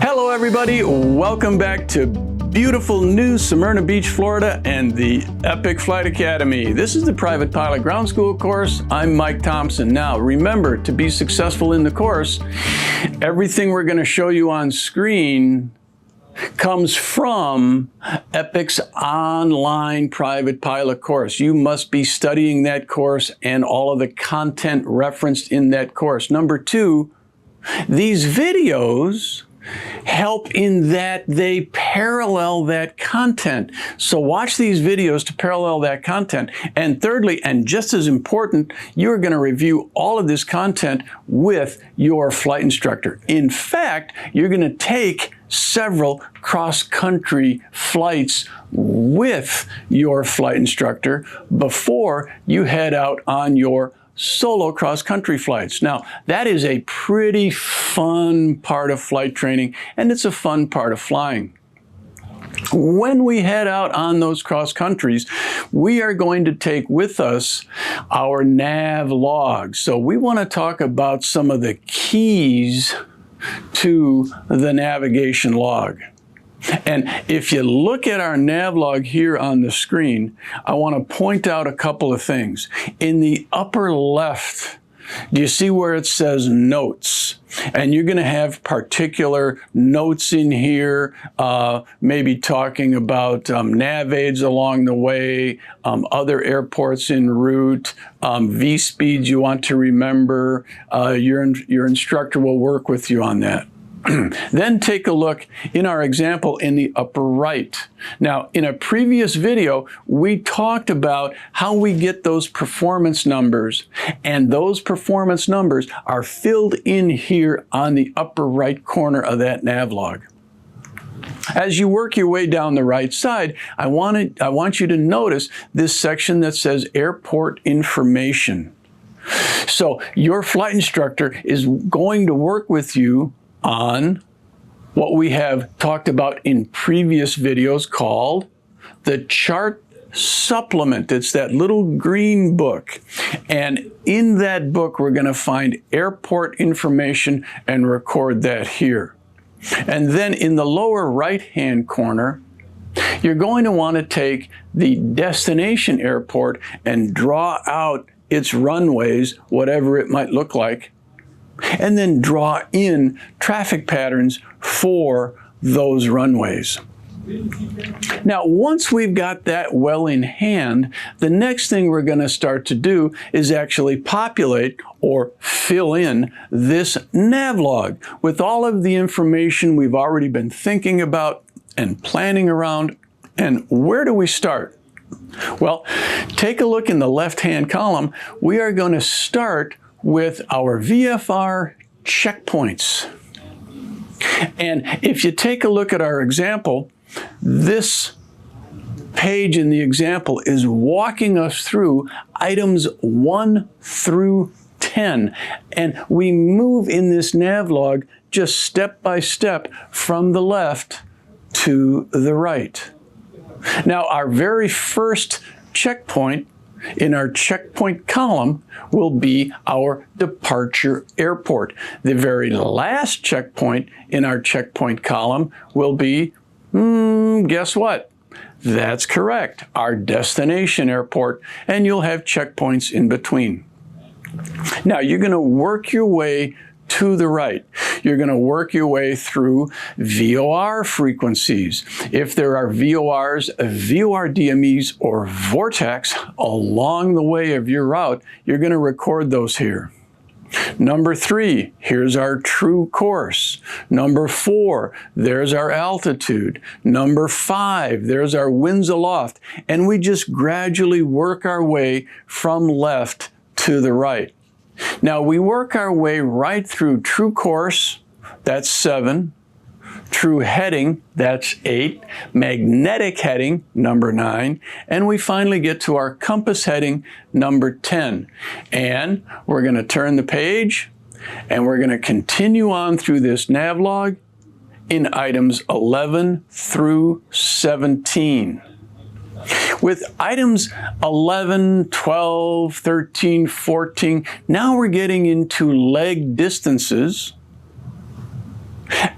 Hello everybody, welcome back to beautiful new Smyrna Beach, Florida and the Epic Flight Academy. This is the Private Pilot Ground School course. I'm Mike Thompson. Now remember, to be successful in the course, everything we're going to show you on screen comes from Epic's online private pilot course. You must be studying that course and all of the content referenced in that course. Number two, these videos help in that they parallel that content. So watch these videos to parallel that content. And thirdly, and just as important, you're going to review all of this content with your flight instructor. In fact, you're going to take several cross-country flights with your flight instructor before you head out on your solo cross-country flights. Now, that is a pretty fun part of flight training, and it's a fun part of flying. When we head out on those cross countries, we are going to take with us our nav log. So we want to talk about some of the keys to the navigation log. And if you look at our navlog here on the screen, I want to point out a couple of things. In the upper left, do you see where it says notes? And you're going to have particular notes in here, maybe talking about nav aids along the way, other airports en route, V-speeds you want to remember. Your instructor will work with you on that. Then take a look in our example in the upper right. Now, in a previous video, we talked about how we get those performance numbers, and those performance numbers are filled in here on the upper right corner of that navlog. As you work your way down the right side, I want you to notice this section that says Airport Information. So your flight instructor is going to work with you on what we have talked about in previous videos called the chart supplement. It's that little green book. And in that book, we're going to find airport information and record that here. And then in the lower right-hand corner, you're going to want to take the destination airport and draw out its runways, whatever it might look like, and then draw in traffic patterns for those runways. Now, once we've got that well in hand, the next thing we're going to start to do is actually populate or fill in this navlog with all of the information we've already been thinking about and planning around. And where do we start? Well, take a look in the left-hand column. We are going to start with our VFR checkpoints. And if you take a look at our example, this page in the example is walking us through items 1 through 10. And we move in this navlog just step by step from the left to the right. Now, our very first checkpoint in our checkpoint column will be our departure airport. The very last checkpoint in our checkpoint column will be, guess what? That's correct, our destination airport, and you'll have checkpoints in between. Now, you're going to work your way to the right. You're going to work your way through VOR frequencies. If there are VORs, VOR DMEs, or vortex along the way of your route, you're going to record those here. Number 3, here's our true course. Number 4, there's our altitude. Number 5, there's our winds aloft. And we just gradually work our way from left to the right. Now, we work our way right through true course, that's 7, true heading, that's 8, magnetic heading, number 9, and we finally get to our compass heading, number 10. And we're going to turn the page, and we're going to continue on through this navlog in items 11 through 17. With items 11, 12, 13, 14, now we're getting into leg distances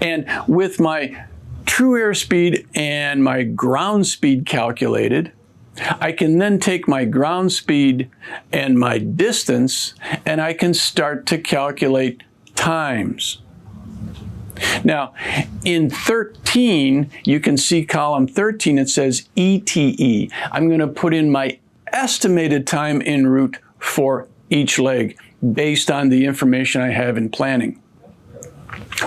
And with my true airspeed and my ground speed calculated, I can then take my ground speed and my distance, and I can start to calculate times. Now, in 13, you can see column 13, it says ETE. I'm going to put in my estimated time en route for each leg based on the information I have in planning.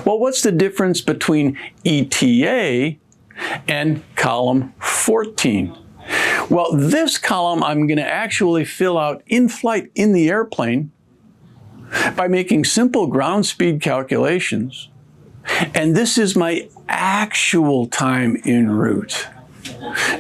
Well, what's the difference between ETA and column 14? Well, this column I'm going to actually fill out in flight in the airplane by making simple ground speed calculations. And this is my actual time en route.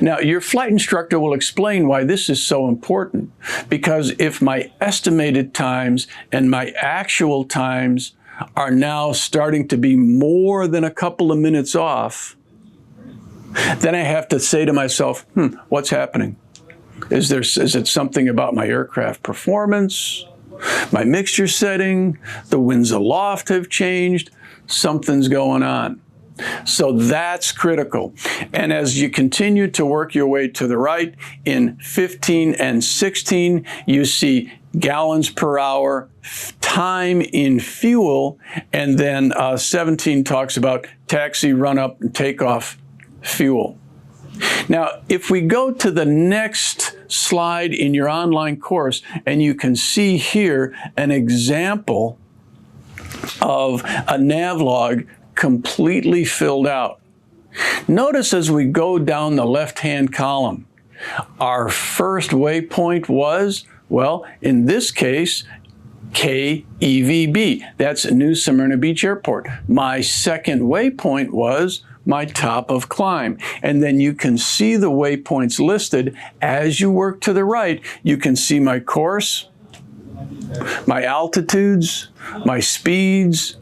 Now, your flight instructor will explain why this is so important, because if my estimated times and my actual times are now starting to be more than a couple of minutes off, then I have to say to myself, what's happening? Is it something about my aircraft performance, my mixture setting, the winds aloft have changed? Something's going on. So that's critical. And as you continue to work your way to the right, in 15 and 16, you see gallons per hour, time in fuel, and then 17 talks about taxi, run up, and takeoff fuel. Now, if we go to the next slide in your online course, and you can see here an example of a navlog completely filled out. Notice as we go down the left-hand column, our first waypoint was, well, in this case, KEVB. That's New Smyrna Beach Airport. My second waypoint was my top of climb. And then you can see the waypoints listed. As you work to the right, you can see my course, my altitudes, my speeds,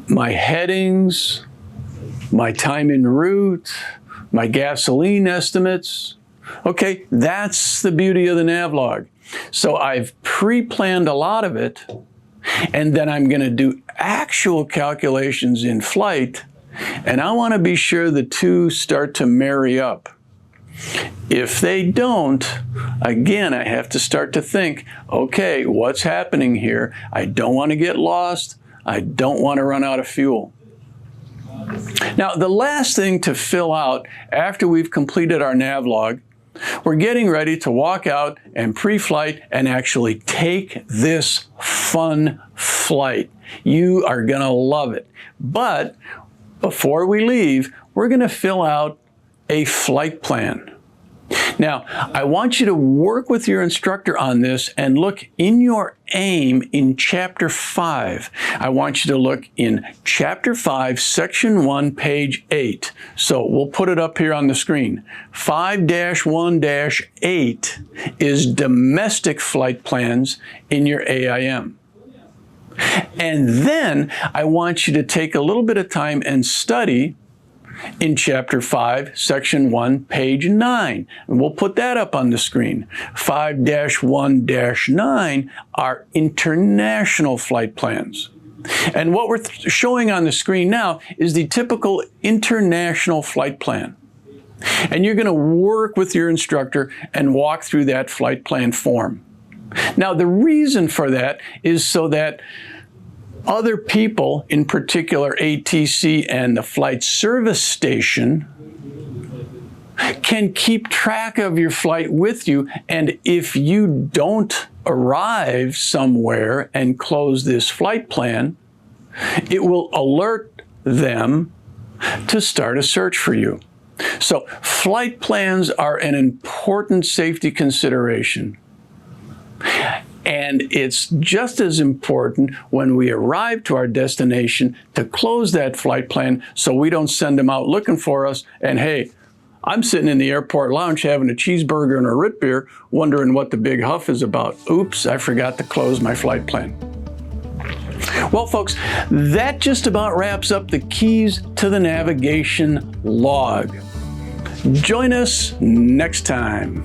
my headings, my time en route, my gasoline estimates. Okay, that's the beauty of the Navlog. So I've pre-planned a lot of it, and then I'm going to do actual calculations in flight, and I want to be sure the two start to marry up. If they don't, again, I have to start to think, okay, what's happening here? I don't want to get lost. I don't want to run out of fuel. Now, the last thing to fill out after we've completed our Navlog, we're getting ready to walk out and pre-flight and actually take this fun flight. You are going to love it. But before we leave, we're going to fill out a flight plan. Now, I want you to work with your instructor on this and look in your AIM in Chapter 5. I want you to look in Chapter 5, Section 1, page 8. So we'll put it up here on the screen. 5-1-8 is domestic flight plans in your AIM. And then I want you to take a little bit of time and study in Chapter 5, Section 1, page 9. And we'll put that up on the screen. 5-1-9 are international flight plans. And what we're showing on the screen now is the typical international flight plan. And you're going to work with your instructor and walk through that flight plan form. Now, the reason for that is so that other people, in particular ATC and the flight service station, can keep track of your flight with you. And if you don't arrive somewhere and close this flight plan, it will alert them to start a search for you. So flight plans are an important safety consideration. And it's just as important when we arrive to our destination to close that flight plan so we don't send them out looking for us and, hey, I'm sitting in the airport lounge having a cheeseburger and a root beer wondering what the big huff is about. Oops, I forgot to close my flight plan. Well, folks, that just about wraps up the keys to the navigation log. Join us next time.